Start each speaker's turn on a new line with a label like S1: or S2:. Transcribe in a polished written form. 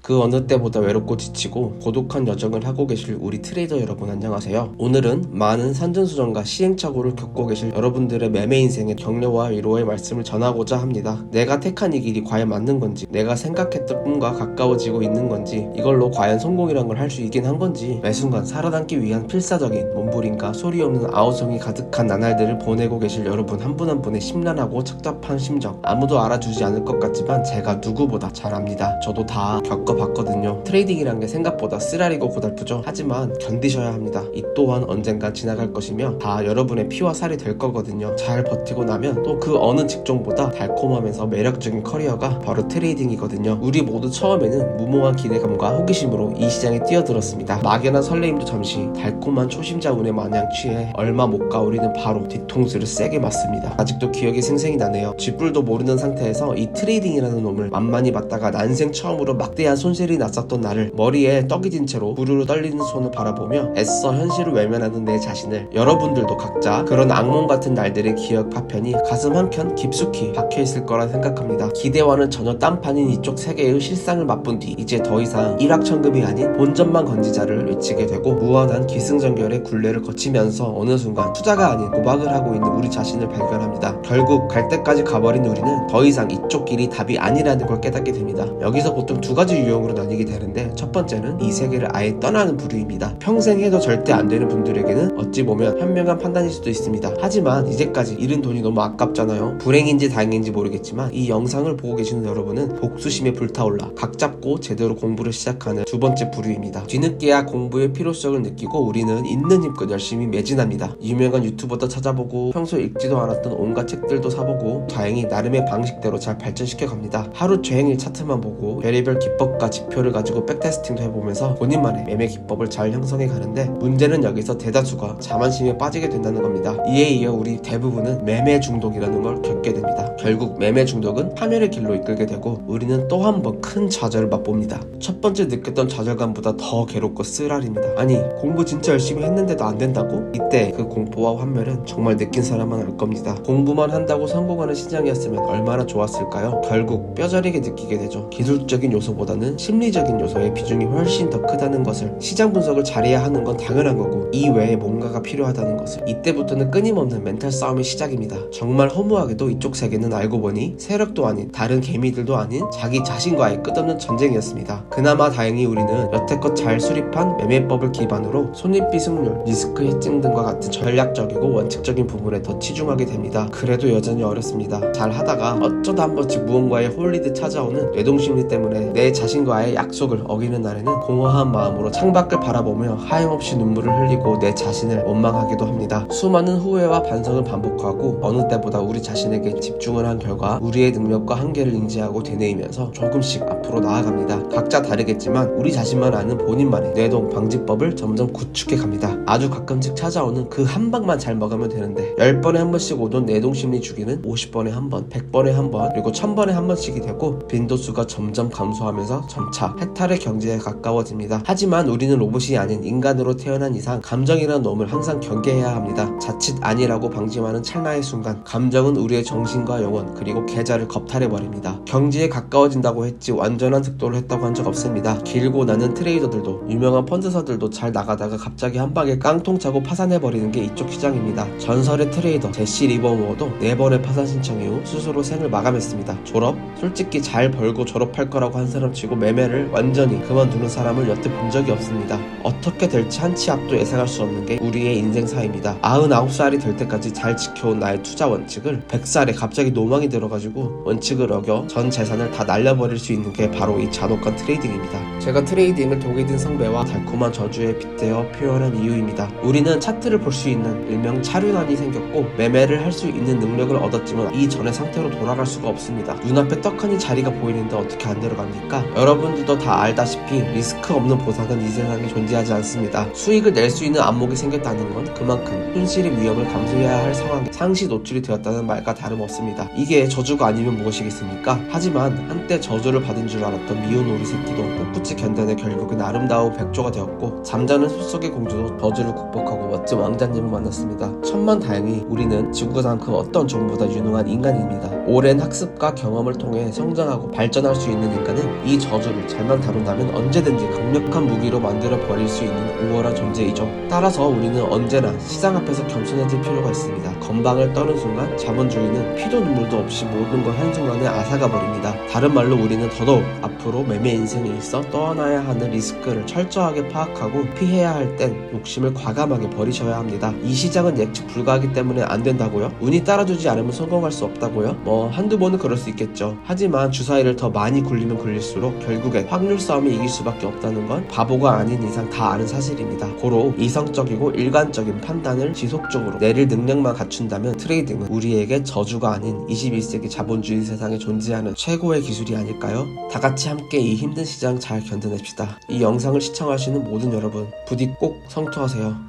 S1: 그 어느 때보다 외롭고 지치고 고독한 여정을 하고 계실 우리 트레이더 여러분 안녕하세요. 오늘은 많은 산전수전과 시행착오를 겪고 계실 여러분들의 매매 인생의 격려와 위로의 말씀을 전하고자 합니다. 내가 택한 이 길이 과연 맞는 건지, 내가 생각했던 꿈과 가까워지고 있는 건지, 이걸로 과연 성공이란 걸 할 수 있긴 한 건지, 매 순간 살아남기 위한 필사적인 몸부림과 소리 없는 아우성이 가득한 나날들을 보내고 계실 여러분 한 분 한 분의 심란하고 착잡한 심정, 아무도 알아주지 않을 것 같지만 제가 누구보다 잘 압니다. 저도 다 겪어봤거든요. 트레이딩이란 게 생각보다 쓰라리고 고달프죠. 하지만 견디셔야 합니다. 이 또한 언젠간 지나갈 것이며 다 여러분의 피와 살이 될 거거든요. 잘 버티고 나면 또 그 어느 직종보다 달콤하면서 매력적인 커리어가 바로 트레이딩이거든요. 우리 모두 처음에는 무모한 기대감과 호기심으로 이 시장에 뛰어들었습니다. 막연한 설레임도 잠시, 달콤한 초심자 운에 마냥 취해 얼마 못 가 우리는 바로 뒤통수를 세게 맞습니다. 아직도 기억이 생생히 나네요. 쥐뿔도 모르는 상태에서 이 트레이딩이라는 놈을 만만히 봤다가 난생 처음으로 막대한 손실이 났었던 나를 머리에 떡이 진 채로 부르르 떨리는 손을 바라보며 애써 현실을 외면하는 내 자신을, 여러분들도 각자 그런 악몽 같은 날들의 기억 파편이 가슴 한켠 깊숙이 박혀있을 거라 생각합니다. 기대와는 전혀 딴판인 이쪽 세계의 실상을 맛본 뒤 이제 더 이상 일확천금이 아닌 본전만 건지자를 외치게 되고, 무한한 기승전결의 굴레를 거치면서 어느 순간 투자가 아닌 도박을 하고 있는 우리 자신을 발견합니다. 결국 갈 때까지 가버린 우리는 더 이상 이쪽 길이 답이 아니라는 걸 깨닫게 됩니다. 여기서 보통 두 가지 유형으로 나뉘게 되는데, 첫 번째는 이 세계를 아예 떠나는 부류입니다. 평생 해도 절대 안 되는 분들에게는 어찌 보면 현명한 판단일 수도 있습니다. 하지만 이제까지 잃은 돈이 너무 아깝잖아요. 불행인지 다행인지 모르겠지만 이 영상을 보고 계시는 여러분은 복수심에 불타올라 각 잡고 제대로 공부를 시작하는 두 번째 부류입니다. 뒤늦게야 공부의 필요성을 느끼고 우리는 있는 힘껏 열심히 매진합니다. 유명한 유튜버도 찾아보고 평소에 읽지도 않았던 온갖 책들도 사보고 다행히 나름의 방식대로 잘 발전시켜 갑니다. 하루 종일 차트만 보고 별의별 기법과 지표를 가지고 백테스팅도 해보면서 본인만의 매매 기법을 잘 형성해 가는데, 문제는 여기서 대다수가 자만심에 빠지게 된다는 겁니다. 이에 이어 우리 대부분은 매매 중독이라는 걸 겪게 됩니다. 결국 매매 중독은 파멸의 길로 이끌게 되고 우리는 또 한 번 큰 좌절을 맛봅니다. 첫 번째 느꼈던 좌절감보다 더 괴롭고 쓰라립니다. 아니, 공부 진짜 열심히 했는데도 안 된다고? 이때 그 공포와 환멸은 정말 느낀 사람만 알 겁니다. 공부만 한다고 성공하는 시장이었으면 얼마나 좋았을까요? 결국 뼈저리게 느끼게 되죠. 기술적인 요소보다는 심리적인 요소의 비중이 훨씬 더 크다는 것을, 시장 분석을 잘해야 하는 건 당연한 거고 이 외에 뭔가가 필요하다는 것을, 이때부터는 끊임없는 멘탈 싸움의 시작입니다. 정말 허무하게도 이쪽 세계는 알고 보니 세력도 아닌 다른 개미들도 아닌 자기 자신과의 끝없는 전쟁이었습니다. 그나마 다행히 우리는 여태껏 잘 수립한 매매법을 기반으로 손익비 승률, 리스크 해칭 등과 같은 전략적이고 원칙적인 부분에 더 치중하게 됩니다. 그래도 여전히 어렵습니다. 잘 하다가 어쩌다 한 번씩 무언가에 홀리듯 찾아오는 뇌동심리 때문에 내 자신과의 약속을 어기는 날에는 공허한 마음으로 창밖을 바라보며 하염없이 눈물을 흘리고 내 자신을 원망하기도 합니다. 수많은 후회와 반성을 반복하고 어느 때보다 우리 자신에게 집중을 한 결과 우리의 능력과 한계를 인지하고 되뇌이면서 조금씩 앞으로 나아갑니다. 각자 다르겠지만 우리 자신만 아는 본인만의 뇌동 방지법을 점점 구축해 갑니다. 아주 가끔씩 찾아오는 그 한 방만 잘 먹으면 되는데 10번에 한 번씩 오던 뇌동심리 주기는 50번에 한 번, 100번에 한 번, 그리고 1000번에 한 번씩이 되고 빈도수가 점점 감소하면서 점차 해탈의 경지에 가까워집니다. 하지만 우리는 로봇이 아닌 인간으로 태어난 이상 감정이라는 놈을 항상 경계해야 합니다. 자칫 아니라고 방심하는 찰나의 순간 감정은 우리의 정신과 영혼 그리고 계좌를 겁탈해버립니다. 경지에 가까워진다고 했지 완전한 득도를 했다고 한 적 없습니다. 길고 나는 트레이더들도 유명한 펀드사들도 잘 나가다가 갑자기 한 방에 깡통 차고 파산해버리는 게 이쪽 시장입니다. 전설의 트레이더 제시 리버모어도 4번의 파산 신청 이후 스스로 생을 마감했습니다. 졸업? 솔직히 잘 벌고 졸업할 거라고 한 사람 치고 매매를 완전히 그만두는 사람을 여태 본 적이 없습니다. 어떻게 될지 한치 앞도 예상할 수 없는 게 우리의 인생사입니다. 99살이 될 때까지 잘 지켜온 나의 투자 원칙을 100살에 갑자기 노망이 들어가지고 원칙을 어겨 전 재산을 다 날려버릴 수 있는 게 바로 이 잔혹한 트레이딩입니다. 제가 트레이딩을 독이 든 성배와 달콤한 저주에 빗대어 표현한 이유입니다. 우리는 차트를 볼 수 있는 일명 차륜안이 생겼고 매매를 할 수 있는 능력을 얻었지만 이 전의 상태로 돌아갈 수가 없습니다. 눈앞에 떡하니 자리가 보이는데 어떻게 안 들어갑니까? 여러분들도 다 알다시피 리스크 없는 보상은 이 세상에 존재하지 않습니다. 수익을 낼 수 있는 안목이 생겼다는 건 그만큼 손실의 위험을 감수해야 할 상황에 상시 노출이 되었다는 말과 다름없습니다. 이게 저주가 아니면 무엇이겠습니까? 하지만 한때 저주를 받은 줄 알았던 미운 오리 새끼도 꿋꿋이 견뎌내 결국은 아름다운 백조가 되었고, 잠자는 숲속의 공주도 저주를 극복하고 멋진 왕자님을 만났습니다. 천만다행히 우리는 지구상 그 어떤 종보다 유능한 인간입니다. 오랜 학습과 경험을 통해 성장하고 발전할 수 있는 인간은 이 저주를 잘만 다룬다면 언제든지 강력한 무기로 만들어 버릴 수 있는 우월한 존재이죠. 따라서 우리는 언제나 시장 앞에서 겸손해질 필요가 있습니다. 건방을 떠는 순간 자본주의는 피도 눈물도 없이 모든 걸 한순간에 앗아가 버립니다. 다른 말로 우리는 더더욱 앞으로 매매 인생에 있어 떠나야 하는 리스크를 철저하게 파악하고 피해야 할 땐 욕심을 과감하게 버리셔야 합니다. 이 시장은 예측 불가하기 때문에 안 된다고요? 운이 따라주지 않으면 성공할 수 없다고요? 한두 번은 그럴 수 있겠죠. 하지만 주사위를 더 많이 굴리면 굴릴수록 결국엔 확률 싸움이 이길 수밖에 없다는 건 바보가 아닌 이상 다 아는 사실입니다. 고로 이성적이고 일관적인 판단을 지속적으로 내릴 능력만 갖춘다면 트레이딩은 우리에게 저주가 아닌 21세기 자본주의 세상에 존재하는 최고의 기술이 아닐까요? 다 같이 함께 이 힘든 시장 잘 견뎌냅시다. 이 영상을 시청하시는 모든 여러분, 부디 꼭 성투하세요.